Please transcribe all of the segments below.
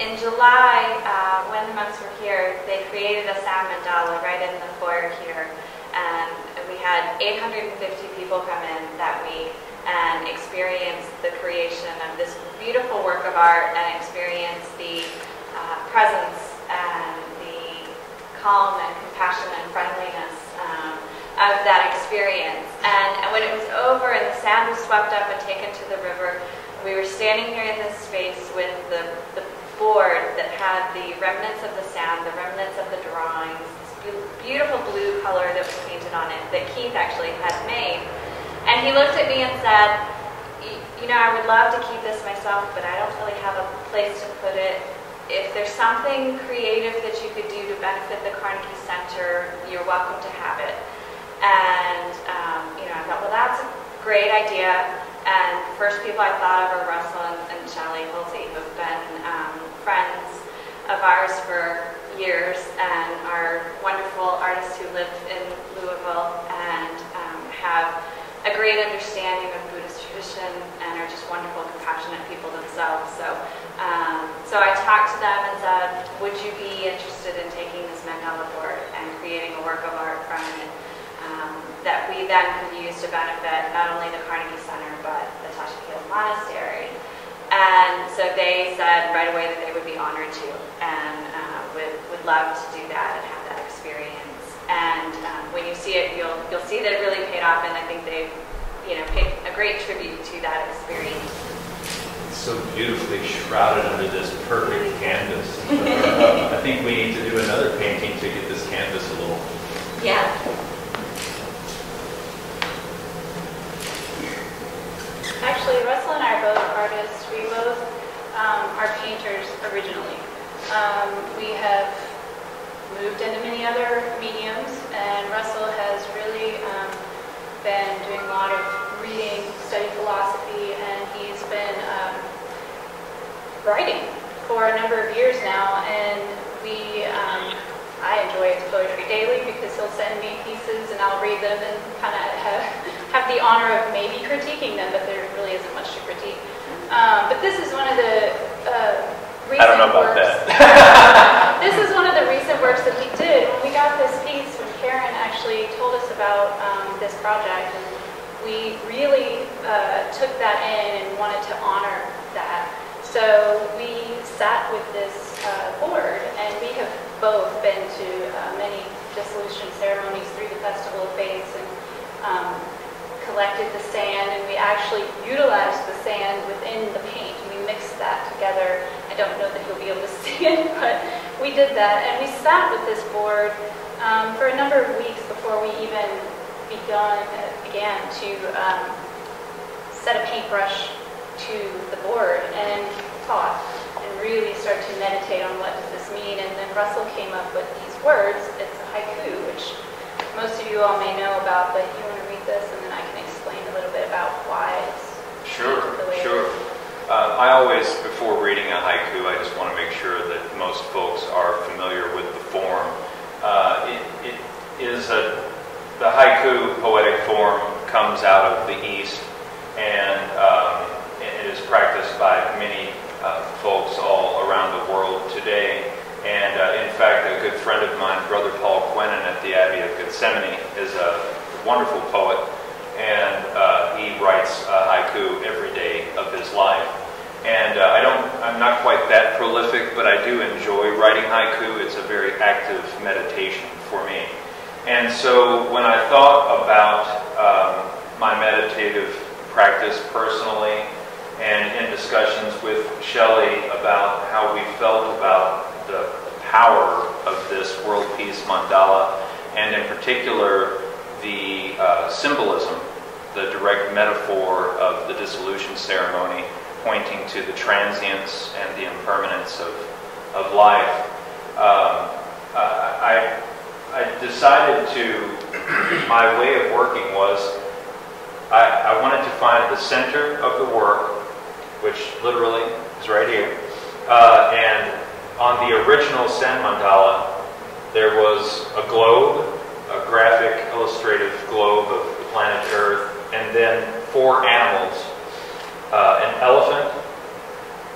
In July, when the monks were here, they created a sound mandala right in the foyer here. And we had 850 people come in that week and experience the creation of this beautiful work of art and experience the presence and the calm and compassion and friendliness of that experience. And when it was over and the sand was swept up and taken to the river, we were standing here in this space with the board that had the remnants of the sand, the remnants of the drawings, this beautiful blue color that was painted on it that Keith actually had made. And he looked at me and said, you know, I would love to keep this myself, but I don't really have a place to put it. If there's something creative that you could do to benefit the Carnegie Center, you're welcome to have it. And, you know, I thought, well, that's a great idea. And the first people I thought of are Russel and Shelley Hulsey, who've been friends of ours for years and are wonderful artists who live in Louisville and have a great understanding of Buddhist tradition and are just wonderful, compassionate people themselves. So I talked to them and said, would you be interested in taking this mandala board and creating a work of art from it that we then could use to benefit not only the Carnegie Center but the Tashi Kyil Monastery? And so they said right away that they would be honored to and would love to do that and have that experience. And when you see it, you'll see that it really paid off, and I think they've paid a great tribute to that experience. It's so beautifully shrouded under this perfect canvas. I think we need to do another painting to get this canvas a little. Yeah. Actually, Russell and I are both artists. We both are painters originally. We have moved into many other mediums, and Russell has really been doing a lot of reading, studying philosophy, and he's been writing for a number of years now. And I enjoy his poetry daily because he'll send me pieces and I'll read them and kind of have the honor of maybe critiquing them, but there really isn't much to critique. But this is one of the recent I don't know about works. that. This is one of the recent works that he did. When we got this piece, when Karen actually told us about this project, and we really took that in and wanted to honor that. So we sat with this board, and we have both been to many dissolution ceremonies through the Festival of Faiths and collected the sand, and we actually utilized the sand within the paint. We mixed that together. I don't know that you'll be able to see it, but we did that, and we sat with this board for a number of weeks before we even began to set a paintbrush to the board and thought and really start to meditate on what does this mean. And then Russell came up with these words. It's a haiku, which most of you all may know about, but you want to read this and then I can explain a little bit about why it's the way Sure. it is. I always, before reading a haiku, I just want to make sure that most folks are familiar with the form. Gethsemane is a wonderful poet, and he writes haiku every day of his life. And I'm not quite that prolific, but I do enjoy writing haiku. It's a very active meditation for me. And so when I thought about my meditative practice personally, and in discussions with Shelley about how we felt about the power of this world peace mandala, and in particular the symbolism, the direct metaphor of the dissolution ceremony, pointing to the transience and the impermanence of life, I decided my way of working was, I wanted to find the center of the work, which literally is right here, and on the original Sen mandala, there was a globe, a graphic illustrative globe of the planet Earth, and then 4 animals, an elephant,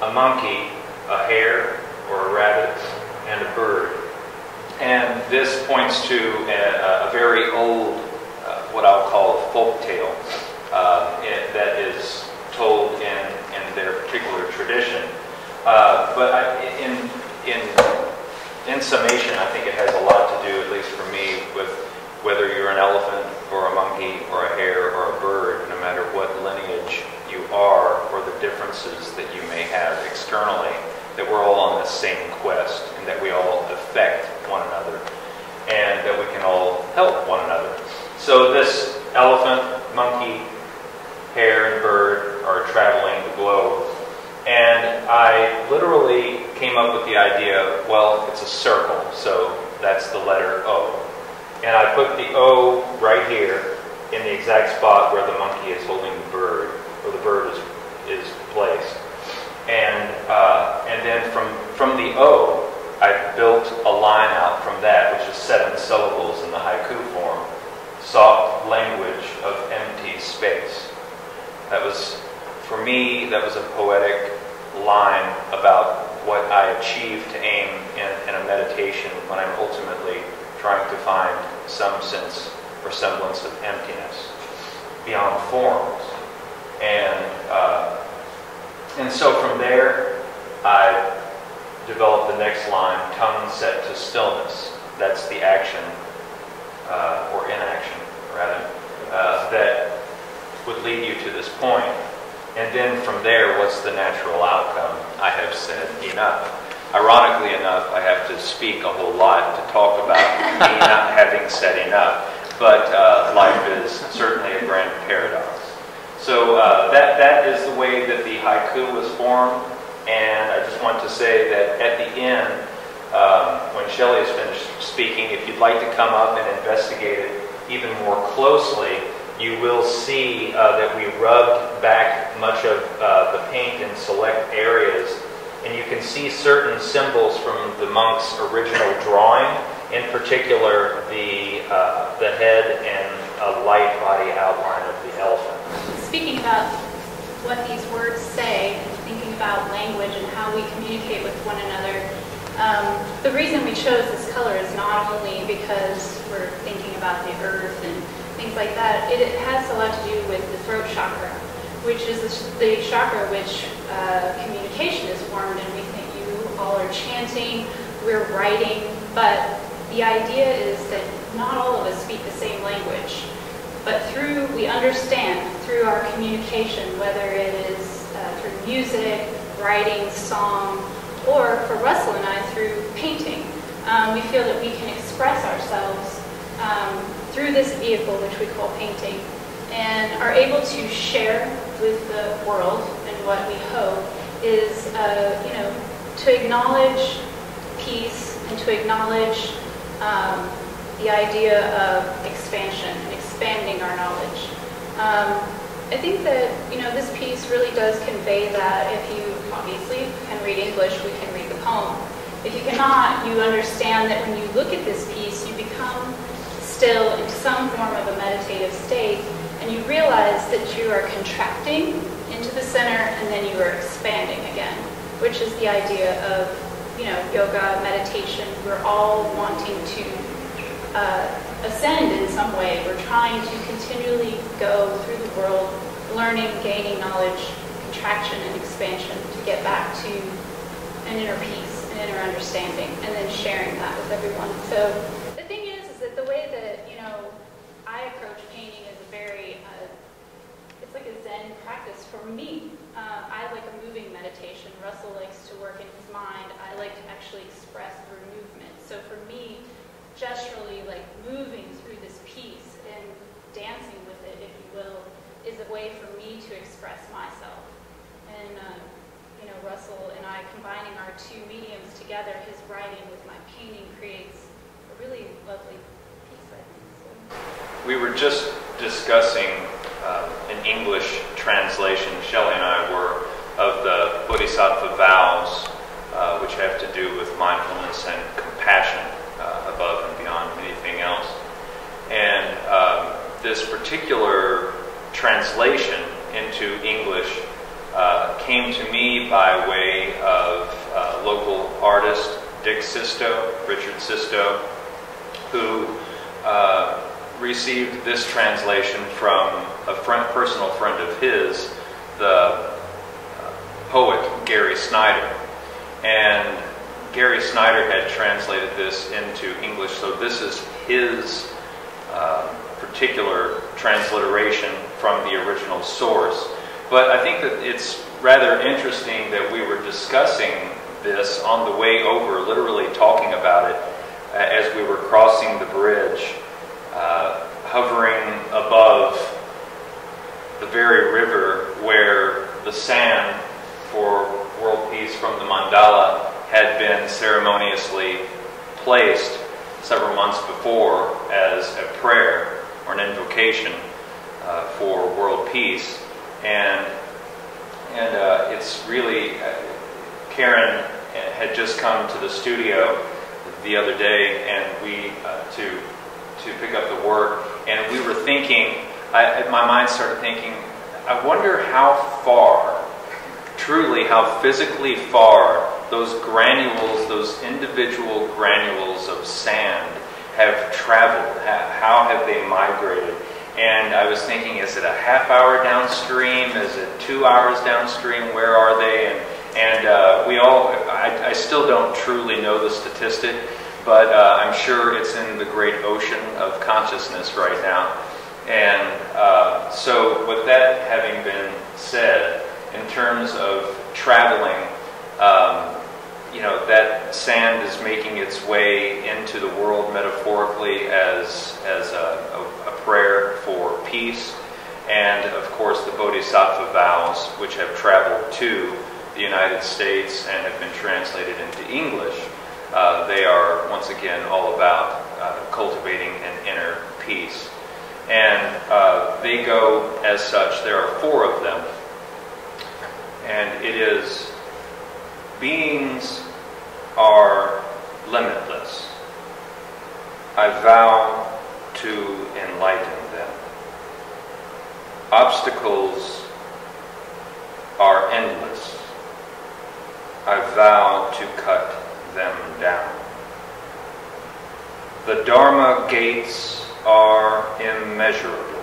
a monkey, a hare or a rabbit, and a bird. And this points to a very old, what I'll call a folk tale that is told in their particular tradition. But in summation, I think it has a lot to do, at least for me, with whether you're an elephant or a monkey or a hare or a bird, no matter what lineage you are or the differences that you may have externally, that we're all on the same quest and that we all affect one another and that we can all help one another. So this elephant, monkey, hare, and bird are traveling the globe. And I literally came up with the idea, well, it's a circle, so that's the letter O. And I put the O right here in the exact spot where the monkey is holding the bird, or the bird is placed. And then from the O, I built a line out from that, which is 7 syllables in the haiku form. Soft language of empty space. That was, for me, that was a poetic line about what I achieve to aim in a meditation when I'm ultimately trying to find some sense or semblance of emptiness beyond forms. And so from there, I developed the next line, tongue set to stillness. That's the action, or inaction, rather, that would lead you to this point. And then from there, what's the natural outcome? I have said enough. Ironically enough, I have to speak a whole lot to talk about me not having said enough. But life is certainly a grand paradox. So that is the way that the haiku was formed. And I just want to say that at the end, when Shelley is finished speaking, if you'd like to come up and investigate it even more closely, you will see that we rubbed back much of the paint in select areas, and you can see certain symbols from the monk's original drawing, in particular the head and a light body outline of the elephant. Speaking about what these words say, thinking about language and how we communicate with one another, the reason we chose this color is not only because we're thinking about the earth and things like that. It has a lot to do with the throat chakra, which is the chakra which communication is formed, and we think you all are chanting, we're writing, but the idea is that not all of us speak the same language, but we understand through our communication, whether it is through music, writing, song, or for Russell and I, through painting. We feel that we can express ourselves through this vehicle, which we call painting, and are able to share with the world. And what we hope is, to acknowledge peace and to acknowledge the idea of expansion and expanding our knowledge. I think that this piece really does convey that. If you obviously can read English, we can read the poem. If you cannot, you understand that when you look at this piece, you become still in some form of a meditative state, and you realize that you are contracting into the center and then you are expanding again, which is the idea of yoga, meditation. We're all wanting to ascend in some way. We're trying to continually go through the world, learning, gaining knowledge, contraction and expansion to get back to an inner peace, an inner understanding, and then sharing that with everyone. So the thing is that the way that, you know, I approach painting is a very, it's like a Zen practice for me. I like a moving meditation. Russell likes to work in his mind. I like to actually express through movement. So for me, gesturally, like moving through this piece and dancing with it, if you will, is a way for me to express myself. And, you know, Russell and I combining our two mediums together, his writing with my painting, creates a really lovely piece, I think. So. We were just discussing an English translation, Shelley and I were, of the Bodhisattva vows, which have to do with mindfulness and compassion above and beyond anything else. And this particular translation into English came to me by way of local artist Dick Sisto, Richard Sisto, who received this translation from a personal friend of his, the poet Gary Snyder. And Gary Snyder had translated this into English, so this is his particular transliteration from the original source. But I think that it's rather interesting that we were discussing this on the way over, literally talking about it as we were crossing the bridge, hovering above the very river where the sand for world peace from the Mandala had been ceremoniously placed several months before as a prayer or an invocation for world peace. And it's really, Karen had just come to the studio the other day, and we to pick up the work, and we were thinking, my mind started thinking, I wonder how far, truly how physically far those granules, those individual granules of sand have traveled. How have they migrated? And I was thinking, is it a half hour downstream? Is it 2 hours downstream? Where are they? And I still don't truly know the statistic, but I'm sure it's in the great ocean of consciousness right now. And so with that having been said, in terms of traveling, you know, that sand is making its way into the world metaphorically as a prayer for peace. And of course the Bodhisattva vows, which have traveled to the United States and have been translated into English, they are once again all about cultivating an inner peace. And they go as such. There are 4 of them. And it is, beings are limitless. I vow to enlighten them. Obstacles are endless. I vow to cut them down. The Dharma gates are immeasurable.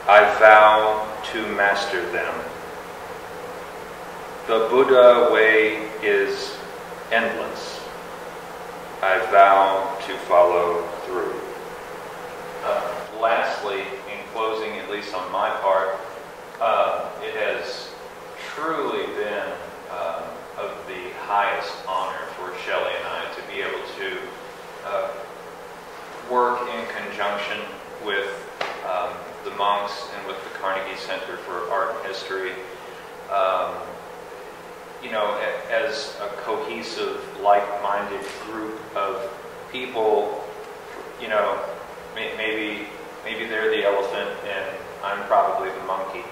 I vow to master them. The Buddha way is endless. I vow to follow through. Lastly, in closing, at least on my part, it has truly been of the highest honor for Shelley and I to be able to work in conjunction with the monks and with the Carnegie Center for Art and History. You know, as a cohesive, like-minded group of people, you know, maybe they're the elephant and I'm probably the monkey.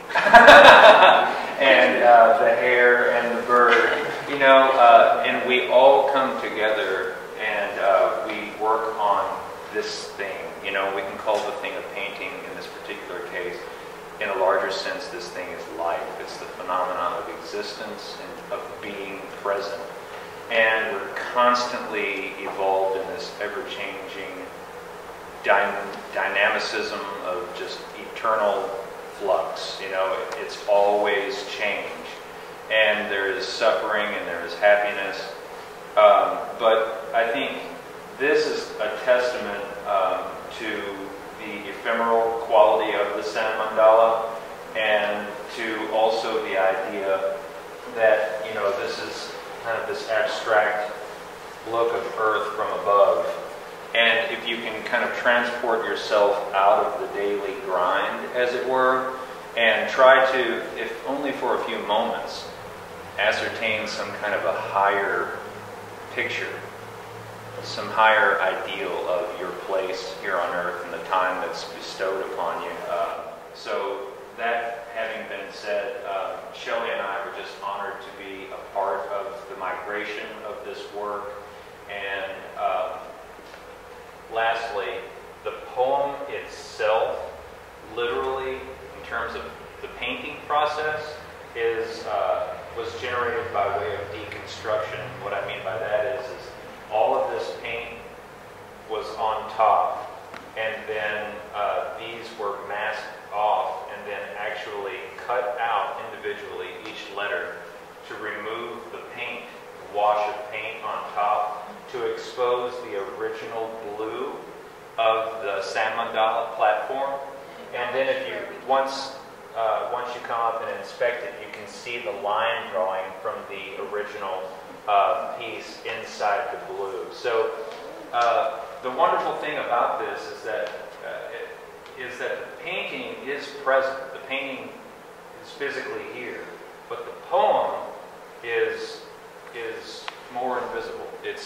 And the hare and the bird, you know, and we all come together and we work on this thing. You know, we can call the thing a painting in this particular case. In a larger sense, this thing is life. It's the phenomenon of existence and of being present. and we're constantly evolved in this ever-changing dynamicism of just eternal flux. You know, it's always change. And there is suffering and there is happiness. But I think this is a testament to the ephemeral quality of the Sand Mandala, and to also the idea that, you know, this is kind of this abstract look of earth from above. And if you can kind of transport yourself out of the daily grind, as it were, and try to, if only for a few moments, ascertain some kind of a higher picture, some higher ideal of your place here on earth and the time that's bestowed upon you. So that having been said, Shelley and I were just honored to be a part of the migration of this work. And lastly, the poem itself, literally, in terms of the painting process, was generated by way of deconstruction. What I mean by that is all of this paint was on top, and then these were masked off and then actually cut out individually, each letter, to remove the paint, the wash of paint on top, to expose the original blue of the Sand Mandala platform. And then if you, once you come up and inspect it, you can see the line drawing from the original piece inside the blue. So the wonderful thing about this is that the painting is present. The painting is physically here, but the poem is more invisible. It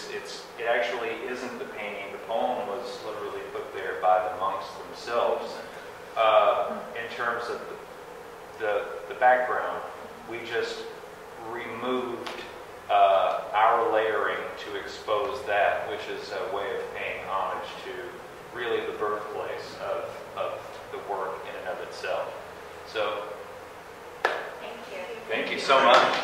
actually isn't the painting. The poem was literally put there by the monks themselves. In terms of the background, we just removed our layering to expose that, which is a way of paying homage to really the birthplace of the work in and of itself. So, Thank you. Thank you so much.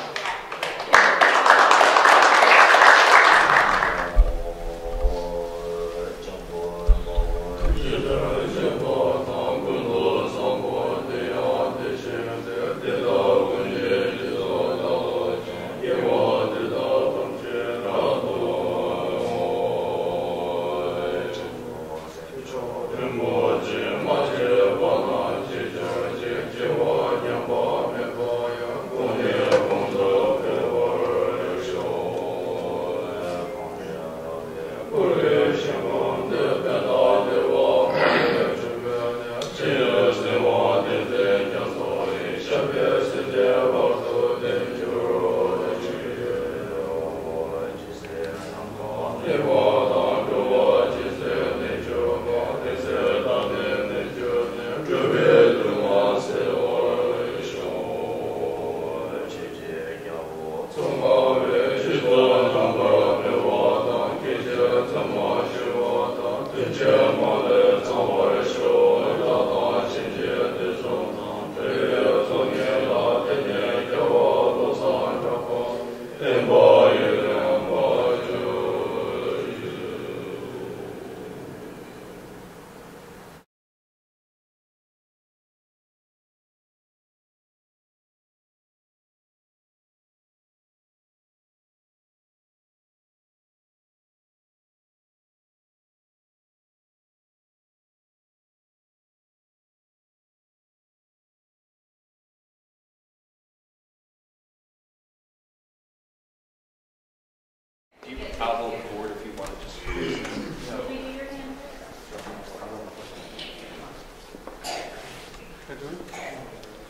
I'll hold the board if you want to just.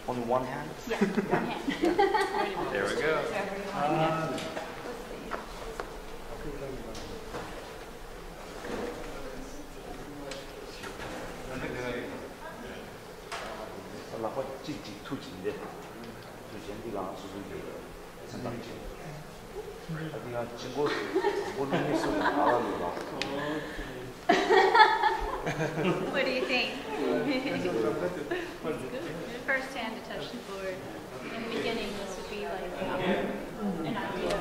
Only one hand? Yeah, one hand. There we go. What do you think? First hand to touch the board. In the beginning, this would be like an idea.